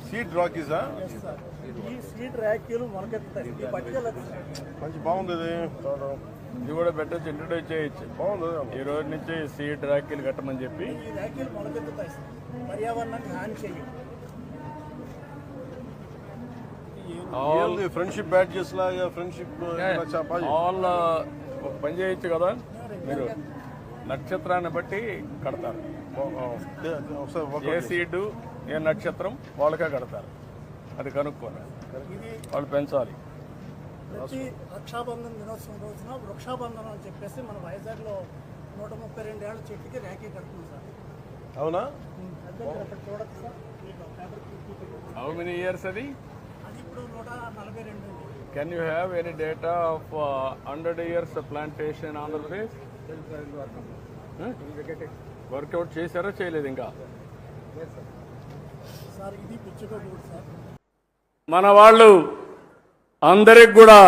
Seed రాకీసా? ఈ seed ర్యాకీలు మొలకెత్తాయి. ఈ పట్టుకెళ్ళ మంచి బాగుంది ఇది. ఇది కూడా పెట్టచ్చు, ఇంట్రొడ్యూస్ చేయొచ్చు. బాగుంది. ఈ రోజు నుంచి సీడ్ ర్యాకీలు కట్టమని చెప్పి. ఈ ర్యాకీలు మొలకెత్తుతాయి సార్, పర్యావరణానికి హాని చేయవు. ఆల్ ఫ్రెండ్షిప్ బ్యాడ్జెస్ లాగా ఫ్రెండ్షిప్ ఆల్ పని చేయొచ్చు కదా. మీరు నక్షత్రాన్ని బట్టి కడతారు. ఏ సీడు ఏ నక్షత్రం వాళ్ళకే కడతారు. అది కనుక్కోండి, ఇది వాళ్ళు పెంచాలి. ప్రతి రక్షాబంధన్ దినోత్సవం రోజున వృక్షాబంధనం అని చెప్పేసి మన వైజాగ్లో 132 ఏళ్ల చెట్టుకి ర్యాకీ కడుతుంది సార్. అవునా? అక్కడ చూడచ్చు సార్. హౌ మెనీ ఇయర్స్ అది? అది ఇప్పుడు 142 ఉంది. Can you have any data of 100 years plantation Andhra Pradesh? Work out చేశారా చేయలేదు ఇంకా? సార్ ఇది పిచ్చుకోకూడదు సార్. మన వాళ్ళు అందరికి కూడా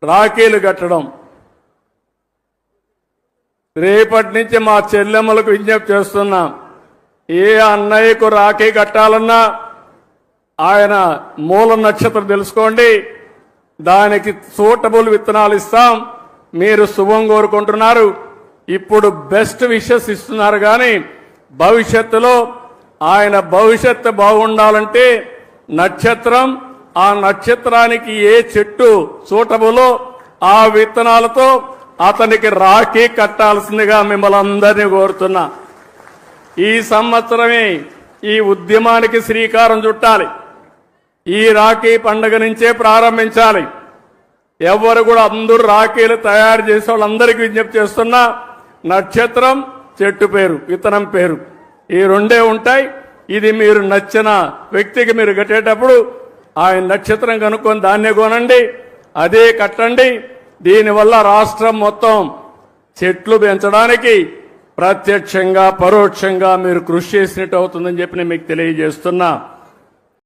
రాఖీలు కట్టడం, రేపటి నుంచి మా చెల్లెమ్మలకు విజ్ఞప్తి చేస్తున్నాం. ఏ అన్నయ్యకు రాఖీ కట్టాలన్నా ఆయన మూల నక్షత్రం తెలుసుకోండి, దానికి సూటబుల్ విత్తనాలు ఇస్తాం. మీరు శుభం కోరుకుంటున్నారు, ఇప్పుడు బెస్ట్ విషెస్ ఇస్తున్నారు. కానీ భవిష్యత్తులో ఆయన భవిష్యత్తు బాగుండాలంటే నక్షత్రం, ఆ నక్షత్రానికి ఏ చెట్టు సూటబులో ఆ విత్తనాలతో అతనికి రాఖీ కట్టాల్సిందిగా మిమ్మల్ని అందరినీ కోరుతున్నా. ఈ సంవత్సరమే ఈ ఉద్యమానికి శ్రీకారం చుట్టాలి. ఈ రాఖీ పండుగ నుంచే ప్రారంభించాలి. ఎవరు కూడా అందరూ రాఖీలు తయారు చేసే వాళ్ళందరికీ విజ్ఞప్తి చేస్తున్నా, నక్షత్రం, చెట్టు పేరు, విత్తనం పేరు, ఈ రెండే ఉంటాయి. ఇది మీరు నచ్చిన వ్యక్తికి మీరు కట్టేటప్పుడు ఆయన నక్షత్రం కనుక్కొని దాన్నే కొనండి, అదే కట్టండి. దీనివల్ల రాష్ట్రం మొత్తం చెట్లు పెంచడానికి ప్రత్యక్షంగా పరోక్షంగా మీరు కృషి చేసినట్టు అవుతుందని చెప్పి నేను మీకు తెలియజేస్తున్నా.